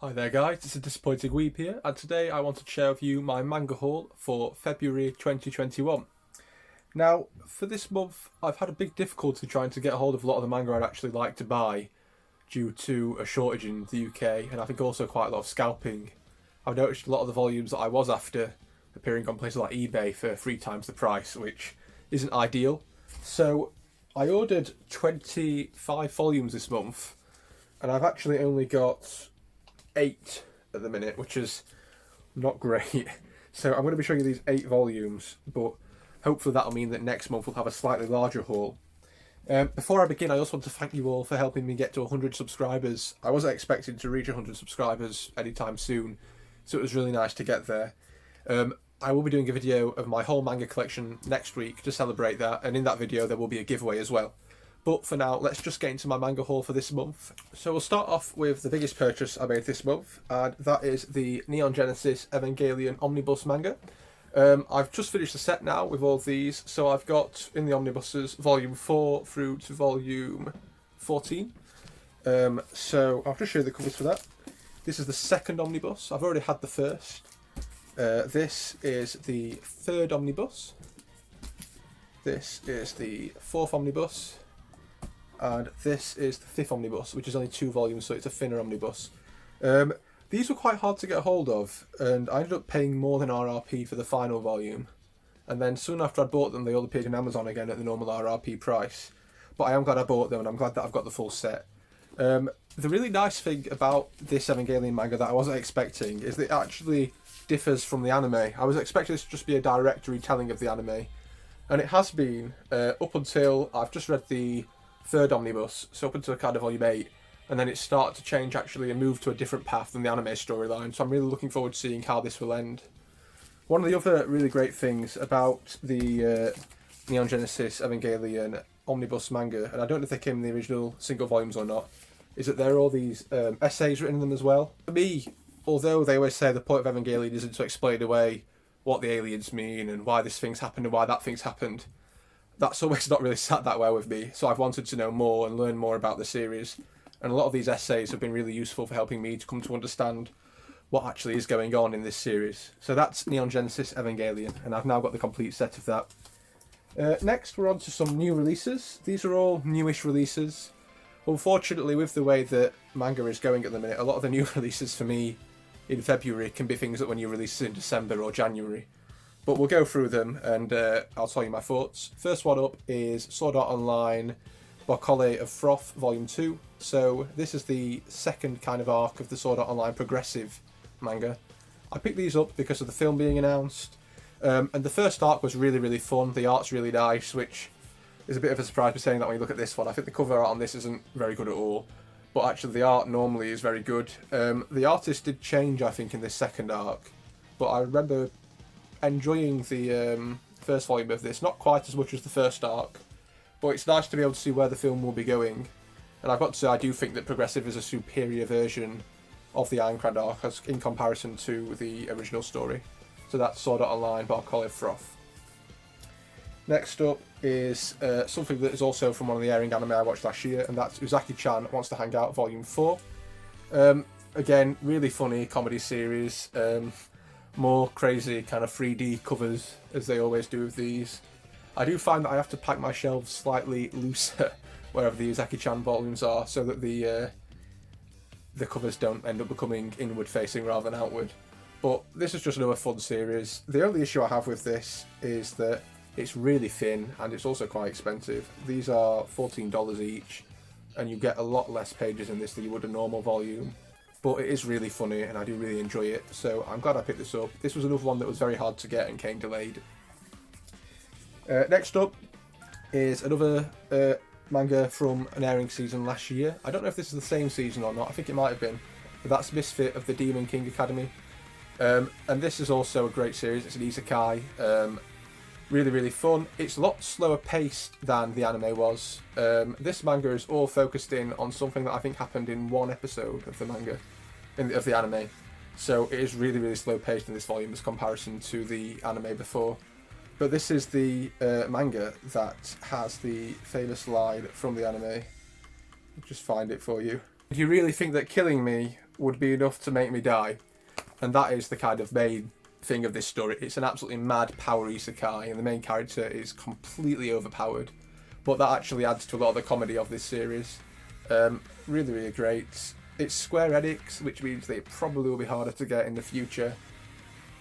Hi there guys, it's a Disappointing Weeb here, and today I want to share with you my manga haul for February 2021. Now, for this month, I've had a big difficulty trying to get a hold of a lot of the manga I'd actually like to buy due to a shortage in the UK, and I think also quite a lot of scalping. I've noticed a lot of the volumes that I was after appearing on places like eBay for 3 times the price, which isn't ideal. So, I ordered 25 volumes this month, and I've actually only got 8 at the minute, which is not great. So I'm going to be showing you these 8 volumes, but hopefully that'll mean that next month we'll have a slightly larger haul. Before I begin, I also want to thank you all for helping me get to 100 subscribers. I wasn't expecting to reach 100 subscribers anytime soon, so it was really nice to get there. I will be doing a video of my whole manga collection next week to celebrate that, and in that video there will be a giveaway as well. But for now, let's just get into my manga haul for this month. So we'll start off with the biggest purchase I made this month, and that is the Neon Genesis Evangelion Omnibus manga. I've just finished the set now with all these, so I've got in the omnibuses volume 4 through to volume 14. So I'll just show you the covers for that. This is the second omnibus. I've already had the first. This is the third omnibus. This is the fourth omnibus. And this is the fifth omnibus, which is only 2 volumes, so it's a thinner omnibus. These were quite hard to get a hold of, and I ended up paying more than RRP for the final volume. And then soon after I bought them, they all appeared on Amazon again at the normal RRP price. But I am glad I bought them, and I'm glad that I've got the full set. The really nice thing about this Evangelion manga that I wasn't expecting is that it actually differs from the anime. I was expecting this to just be a direct retelling of the anime, and it has been up until I've just read the third omnibus, so up until kind of volume 8, and then it started to change actually and move to a different path than the anime storyline, so I'm really looking forward to seeing how this will end. One of the other really great things about the Neon Genesis Evangelion omnibus manga, and I don't know if they came in the original single volumes or not, is that there are all these essays written in them as well. For me, although they always say the point of Evangelion isn't to explain away what the aliens mean and why this thing's happened and why that thing's happened, that's always not really sat that well with me, so I've wanted to know more and learn more about the series, and a lot of these essays have been really useful for helping me to come to understand what actually is going on in this series. So that's Neon Genesis Evangelion, and I've now got the complete set of that. Next we're on to some new releases. These are all newish releases. Unfortunately, with the way that manga is going at the minute, a lot of the new releases for me in February can be things that were new releases in December or January. But we'll go through them and I'll tell you my thoughts. First one up is Sword Art Online Barcole of Froth Volume 2. So this is the second kind of arc of the Sword Art Online progressive manga. I picked these up because of the film being announced. And the first arc was really, really fun. The art's really nice, which is a bit of a surprise to saying that when you look at this one. I think the cover art on this isn't very good at all. But actually the art normally is very good. The artist did change, I think, in this second arc. But I remember enjoying the first volume of this, not quite as much as the first arc, but it's nice to be able to see where the film will be going. And I've got to say, I do think that Progressive is a superior version of the Ironclad arc as in comparison to the original story. So that's Sword Art Online Barcole Froth. Next up is something that is also from one of the airing anime I watched last year, and that's Uzaki-chan Wants to Hang Out Volume 4. Again, really funny comedy series. More crazy kind of 3D covers, as they always do with these. I do find that I have to pack my shelves slightly looser wherever the Uzaki-chan volumes are, so that the covers don't end up becoming inward facing rather than outward. But this is just another fun series. The only issue I have with this is that it's really thin and it's also quite expensive. These are $14 each, and you get a lot less pages in this than you would a normal volume. But it is really funny and I do really enjoy it, so I'm glad I picked this up. This was another one that was very hard to get and came delayed. Next up is another manga from an airing season last year. I don't know if this is the same season or not, I think it might have been, but that's Misfit of the Demon King Academy. And this is also a great series. It's an isekai. Really, really fun. It's a lot slower paced than the anime was. This manga is all focused in on something that I think happened in one episode of the manga, of the anime. So it is really, really slow paced in this volume as comparison to the anime before. But this is the manga that has the famous line from the anime. I'll just find it for you. Do you really think that killing me would be enough to make me die. And that is the kind of main thing of this story. It's an absolutely mad power isekai, and the main character is completely overpowered. But that actually adds to a lot of the comedy of this series. Really, really great. It's Square Enix, which means that it probably will be harder to get in the future.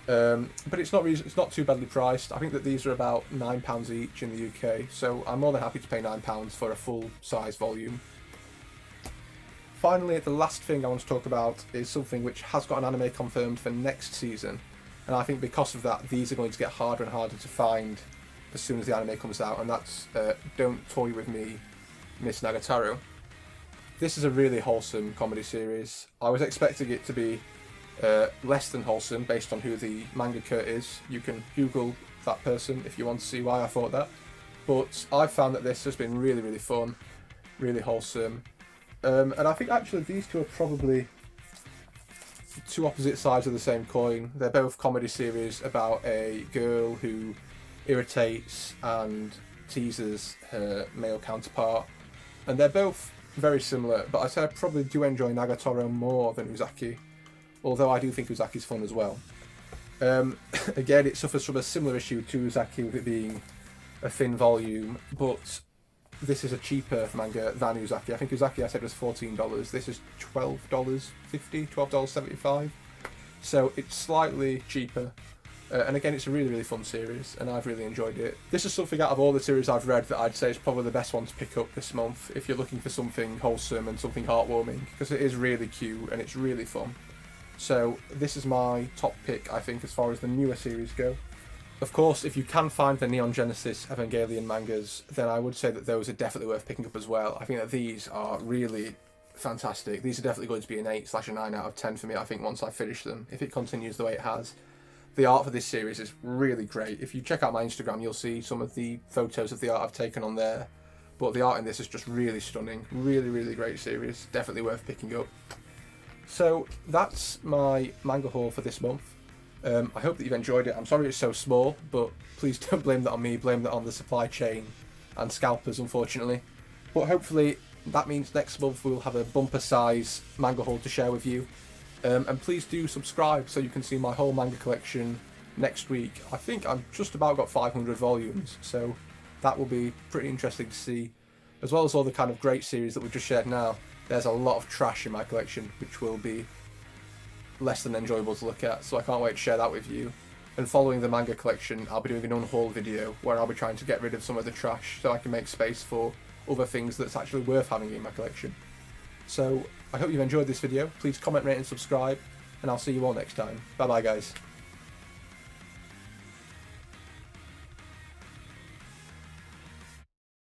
But it's not too badly priced. I think that these are about £9 each in the UK, so I'm more than happy to pay £9 for a full size volume. Finally, the last thing I want to talk about is something which has got an anime confirmed for next season, and I think because of that, these are going to get harder and harder to find as soon as the anime comes out, and that's Don't Toy With Me, Miss Nagatoro. This is a really wholesome comedy series. I was expecting it to be less than wholesome based on who the mangaka is. You can Google that person if you want to see why I thought that. But I've found that this has been really, really fun, really wholesome. And I think actually these two are probably two opposite sides of the same coin. They're both comedy series about a girl who irritates and teases her male counterpart. And they're both very similar, but I'd say I probably do enjoy Nagatoro more than Uzaki, although I do think Uzaki's fun as well. Again, it suffers from a similar issue to Uzaki with it being a thin volume, but this is a cheaper manga than Uzaki. I think Uzaki I said was $14, this is $12.50, $12.75, so it's slightly cheaper. And again, it's a really, really fun series, and I've really enjoyed it. This is something out of all the series I've read that I'd say is probably the best one to pick up this month if you're looking for something wholesome and something heartwarming, because it is really cute and it's really fun. So this is my top pick, I think, as far as the newer series go. Of course, if you can find the Neon Genesis Evangelion mangas, then I would say that those are definitely worth picking up as well. I think that these are really fantastic. These are definitely going to be an 8/9 out of 10 for me, I think, once I finish them, if it continues the way it has. The art for this series is really great. If you check out my Instagram, you'll see some of the photos of the art I've taken on there. But the art in this is just really stunning. Really, really great series. Definitely worth picking up. So that's my manga haul for this month. I hope that you've enjoyed it. I'm sorry it's so small, but please don't blame that on me. Blame that on the supply chain and scalpers, unfortunately. But hopefully that means next month we'll have a bumper size manga haul to share with you. And please do subscribe so you can see my whole manga collection next week. I think I've just about got 500 volumes, so that will be pretty interesting to see. As well as all the kind of great series that we've just shared now, there's a lot of trash in my collection, which will be less than enjoyable to look at, so I can't wait to share that with you. And following the manga collection, I'll be doing an unhaul video where I'll be trying to get rid of some of the trash so I can make space for other things that's actually worth having in my collection. So I hope you've enjoyed this video. Please comment, rate and subscribe, and I'll see you all next time. Bye bye guys.